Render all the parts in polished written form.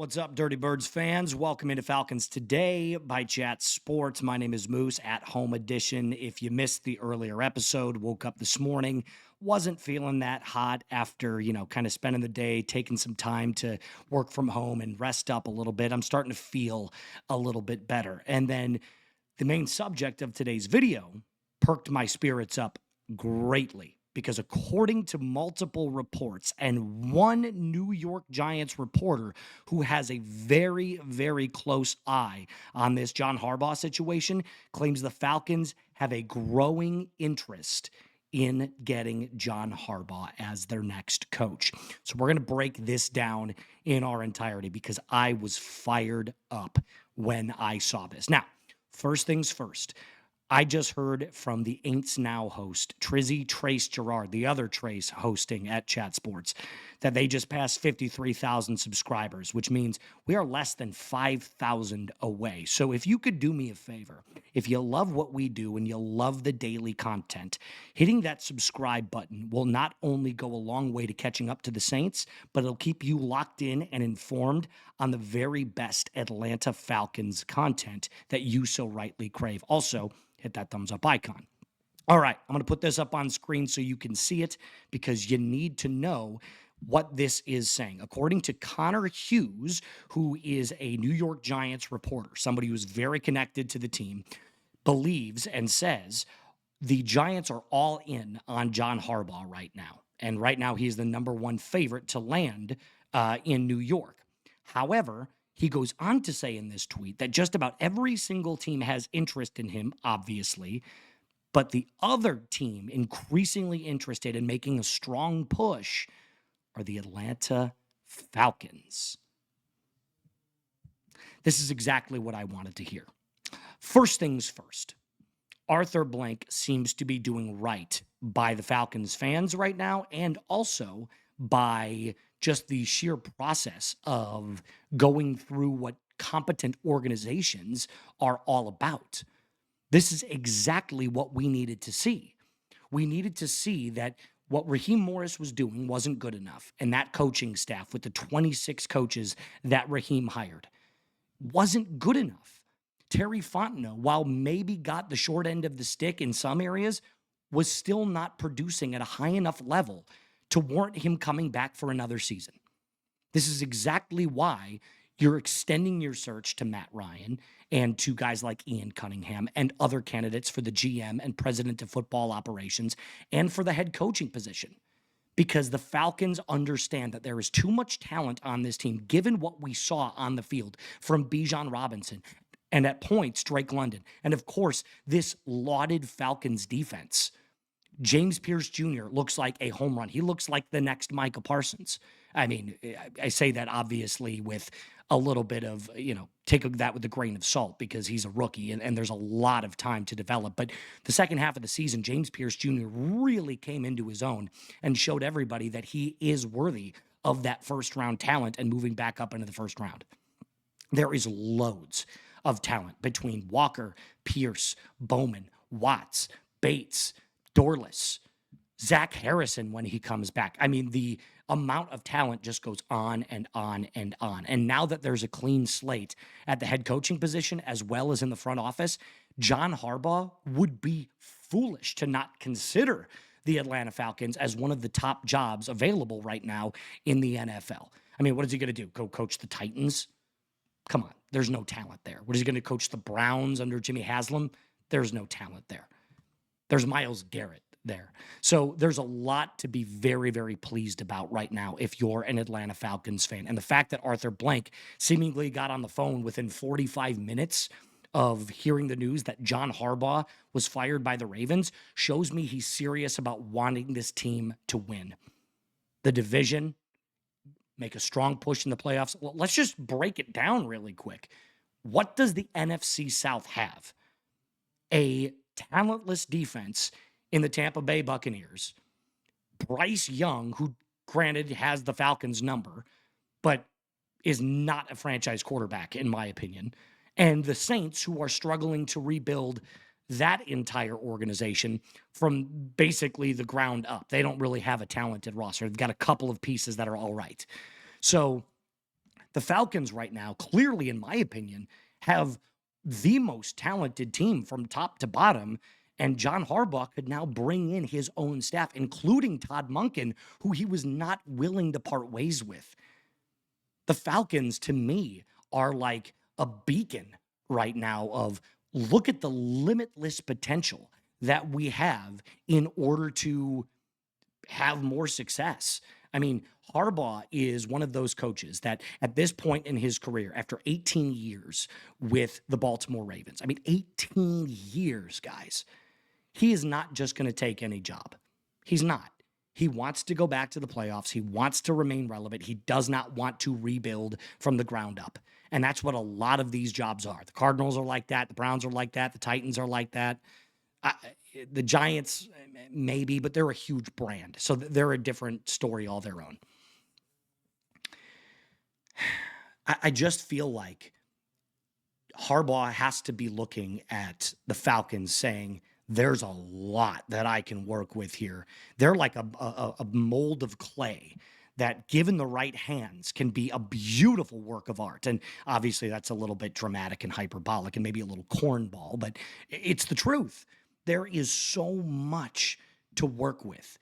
What's up, Dirty Birds fans? Welcome into Falcons Today by Chat Sports. My name is Moose at Home Edition. If you missed the earlier episode, woke up this morning, wasn't feeling that hot after, kind of spending the day, taking some time to work from home and rest up a little bit. I'm starting to feel a little bit better. And then the main subject of today's video perked my spirits up greatly because according to multiple reports and one New York Giants reporter who has a very, very close eye on this John Harbaugh situation, claims the Falcons have a growing interest in getting John Harbaugh as their next coach. So we're going to break this down in our entirety because I was fired up when I saw this. Now, first things first, I just heard from the Aints Now host, Trace Gerard, the other Trace hosting at Chat Sports, that they just passed 53,000 subscribers, which means we are less than 5,000 away. So if you could do me a favor, if you love what we do and you love the daily content, hitting that subscribe button will not only go a long way to catching up to the Saints, but it'll keep you locked in and informed on the very best Atlanta Falcons content that you so rightly crave. Also, hit that thumbs up icon. All right, I'm going to put this up on screen so you can see it because you need to know what this is saying. According to Connor Hughes, who is a New York Giants reporter, somebody who's very connected to the team, believes and says the Giants are all in on John Harbaugh right now. And right now, he's the number one favorite to land in New York. However, he goes on to say in this tweet that just about every single team has interest in him, obviously, but the other team increasingly interested in making a strong push are the Atlanta Falcons. This is exactly what I wanted to hear. First things first, Arthur Blank seems to be doing right by the Falcons fans right now and also by just the sheer process of going through what competent organizations are all about. This is exactly what we needed to see. We needed to see that what Raheem Morris was doing wasn't good enough, and that coaching staff with the 26 coaches that Raheem hired wasn't good enough. Terry Fontenot, while maybe got the short end of the stick in some areas, was still not producing at a high enough level to warrant him coming back for another season. This is exactly why you're extending your search to Matt Ryan and to guys like Ian Cunningham and other candidates for the GM and president of football operations and for the head coaching position. Because the Falcons understand that there is too much talent on this team, given what we saw on the field from Bijan Robinson and at points Drake London. And of course, this lauded Falcons defense. James Pierce Jr. looks like a home run. He looks like the next Micah Parsons. I mean, I say that obviously with a little bit of, take that with a grain of salt because he's a rookie and there's a lot of time to develop. But the second half of the season, James Pierce Jr. really came into his own and showed everybody that he is worthy of that first round talent and moving back up into the first round. There is loads of talent between Walker, Pierce, Bowman, Watts, Bates, Dorless, Zach Harrison when he comes back. I mean, the amount of talent just goes on and on and on. And now that there's a clean slate at the head coaching position as well as in the front office, John Harbaugh would be foolish to not consider the Atlanta Falcons as one of the top jobs available right now in the NFL. I mean, what is he going to do? Go coach the Titans? Come on, there's no talent there. What is he going to coach the Browns under Jimmy Haslam? There's no talent there. There's Myles Garrett there. So there's a lot to be very, very pleased about right now if you're an Atlanta Falcons fan. And the fact that Arthur Blank seemingly got on the phone within 45 minutes of hearing the news that John Harbaugh was fired by the Ravens shows me he's serious about wanting this team to win the division, make a strong push in the playoffs. Well, let's just break it down really quick. What does the NFC South have? A talentless defense in the Tampa Bay Buccaneers, Bryce Young, who granted has the Falcons number, but is not a franchise quarterback, in my opinion, and the Saints, who are struggling to rebuild that entire organization from basically the ground up. They don't really have a talented roster. They've got a couple of pieces that are all right. So The Falcons right now, clearly, in my opinion, have the most talented team from top to bottom. And John Harbaugh could now bring in his own staff, including Todd Monken, who he was not willing to part ways with. The Falcons, to me, are like a beacon right now of look at the limitless potential that we have in order to have more success. I mean, Harbaugh is one of those coaches that at this point in his career, after 18 years with the Baltimore Ravens, 18 years, guys, he is not just going to take any job. He's not. He wants to go back to the playoffs. He wants to remain relevant. He does not want to rebuild from the ground up. And that's what a lot of these jobs are. The Cardinals are like that. The Browns are like that. The Titans are like that. The Giants, maybe, but they're a huge brand. So they're a different story all their own. I just feel like Harbaugh has to be looking at the Falcons saying, there's a lot that I can work with here. They're like a mold of clay that, given the right hands, can be a beautiful work of art. And obviously that's a little bit dramatic and hyperbolic and maybe a little cornball, but it's the truth. There is so much to work with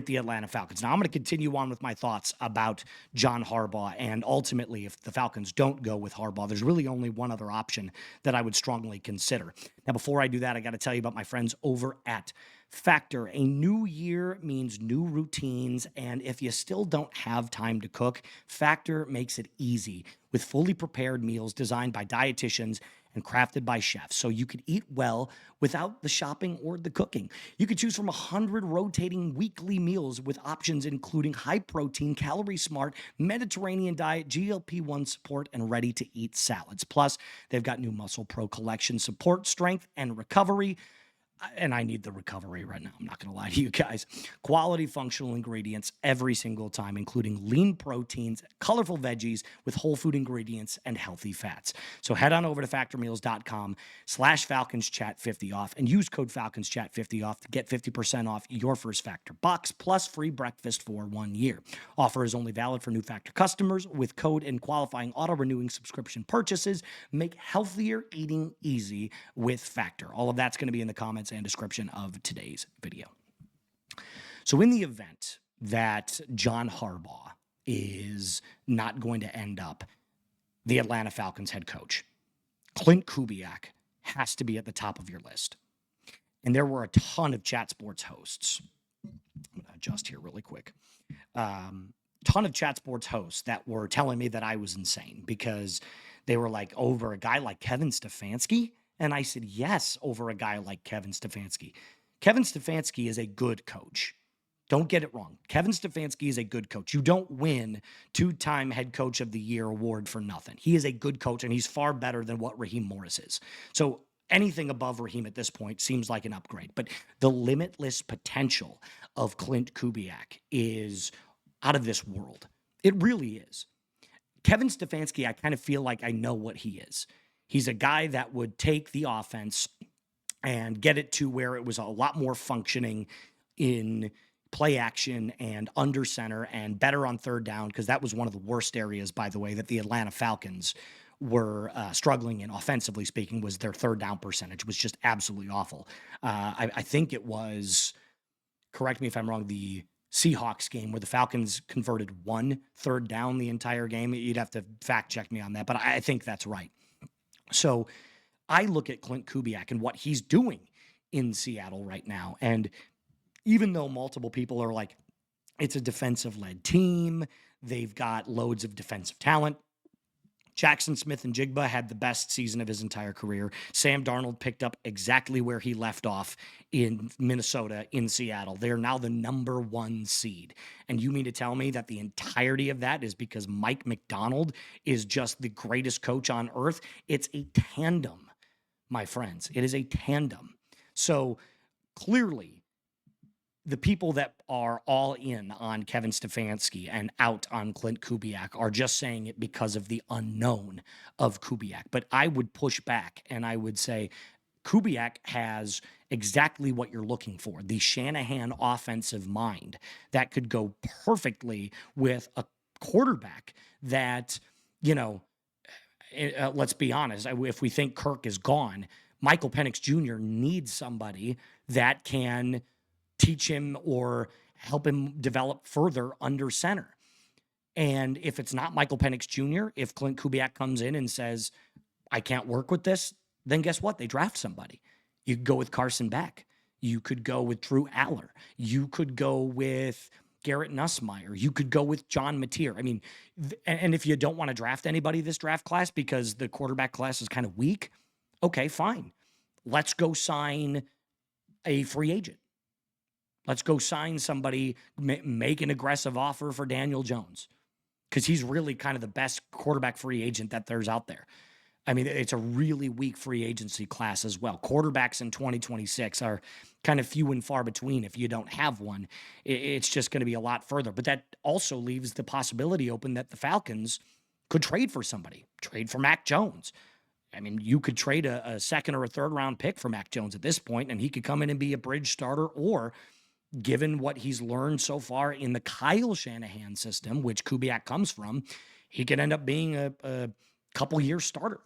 the Atlanta Falcons. Now, I'm going to continue on with my thoughts about John Harbaugh, and ultimately, if the Falcons don't go with Harbaugh, there's really only one other option that I would strongly consider. Now, before I do that, I got to tell you about my friends over at Factor. A new year means new routines, and if you still don't have time to cook, Factor makes it easy with fully prepared meals designed by dietitians and crafted by chefs, so you could eat well without the shopping or the cooking. You could choose from 100 rotating weekly meals with options including high-protein, calorie-smart, Mediterranean diet, GLP-1 support, and ready-to-eat salads. Plus, they've got new Muscle Pro collection support, strength, and recovery. And I need the recovery right now. I'm not going to lie to you guys. Quality functional ingredients every single time, including lean proteins, colorful veggies with whole food ingredients, and healthy fats. So head on over to factormeals.com/FalconsChat50 off and use code FalconsChat50 off to get 50% off your first Factor box plus free breakfast for 1 year. Offer is only valid for new Factor customers with code and qualifying auto-renewing subscription purchases. Make healthier eating easy with Factor. All of that's going to be in the comments and description of today's video. So in the event that John Harbaugh is not going to end up the Atlanta Falcons head coach, Clint Kubiak has to be at the top of your list. And there were a ton of Chat Sports hosts. I'm going to adjust here really quick. Ton of Chat Sports hosts that were telling me that I was insane because they were like, over a guy like Kevin Stefanski? And I said, yes, over a guy like Kevin Stefanski. Kevin Stefanski is a good coach. Don't get it wrong. Kevin Stefanski is a good coach. You don't win two-time head coach of the year award for nothing. He is a good coach, and he's far better than what Raheem Morris is. So anything above Raheem at this point seems like an upgrade. But the limitless potential of Clint Kubiak is out of this world. It really is. Kevin Stefanski, I kind of feel like I know what he is. He's a guy that would take the offense and get it to where it was a lot more functioning in play action and under center and better on third down, because that was one of the worst areas, by the way, that the Atlanta Falcons were struggling in, offensively speaking, was their third down percentage was just absolutely awful. I think it was, correct me if I'm wrong, the Seahawks game where the Falcons converted 1 third down the entire game. You'd have to fact check me on that, but I think that's right. So I look at Clint Kubiak and what he's doing in Seattle right now. And even though multiple people are like, it's a defensive-led team, they've got loads of defensive talent. Jackson Smith-Njigba had the best season of his entire career. Sam Darnold picked up exactly where he left off in Minnesota, in Seattle. They're now the number 1 seed. And you mean to tell me that the entirety of that is because Mike McDonald is just the greatest coach on earth? It's a tandem, my friends. It is a tandem. So clearly, the people that are all in on Kevin Stefanski and out on Clint Kubiak are just saying it because of the unknown of Kubiak. But I would push back and I would say Kubiak has exactly what you're looking for, the Shanahan offensive mind that could go perfectly with a quarterback that you know, let's be honest. If we think Kirk is gone, Michael Penix Jr. needs somebody that can teach him or help him develop further under center. And if it's not Michael Penix Jr., if Clint Kubiak comes in and says, I can't work with this, then guess what? They draft somebody. You could go with Carson Beck. You could go with Drew Aller. You could go with Garrett Nussmeier. You could go with John Mateer. I mean, and if you don't want to draft anybody this draft class because the quarterback class is kind of weak, okay, fine. Let's go sign a free agent. Let's go sign somebody, make an aggressive offer for Daniel Jones, because he's really kind of the best quarterback free agent that there's out there. I mean, it's a really weak free agency class as well. Quarterbacks in 2026 are kind of few and far between. If you don't have one, it's just going to be a lot further. But that also leaves the possibility open that the Falcons could trade for somebody, trade for Mac Jones. I mean, you could trade a second or a third round pick for Mac Jones at this point, and he could come in and be a bridge starter, or given what he's learned so far in the Kyle Shanahan system, which Kubiak comes from, he could end up being a couple-year starter.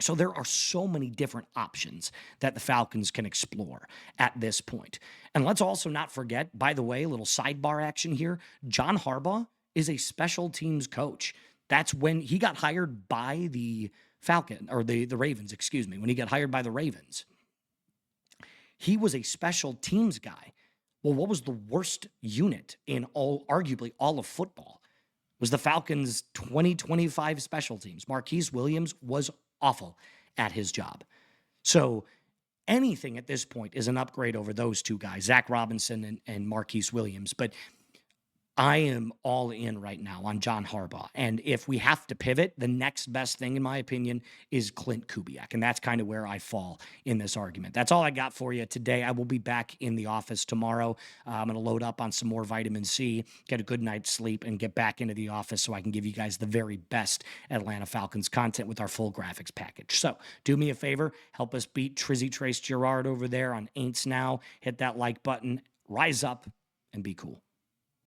So there are so many different options that the Falcons can explore at this point. And let's also not forget, by the way, a little sidebar action here, John Harbaugh is a special teams coach. That's when he got hired by the Ravens, when he got hired by the Ravens. He was a special teams guy. Well, what was the worst unit in arguably all of football? It was the Falcons' 2025 special teams. Marquise Williams was awful at his job. So anything at this point is an upgrade over those two guys, Zach Robinson and Marquise Williams. But I am all in right now on John Harbaugh. And if we have to pivot, the next best thing, in my opinion, is Clint Kubiak. And that's kind of where I fall in this argument. That's all I got for you today. I will be back in the office tomorrow. I'm going to load up on some more vitamin C, get a good night's sleep, and get back into the office so I can give you guys the very best Atlanta Falcons content with our full graphics package. So do me a favor, help us beat Trizzy Trace Gerard over there on Aints Now. Hit that like button, rise up, and be cool.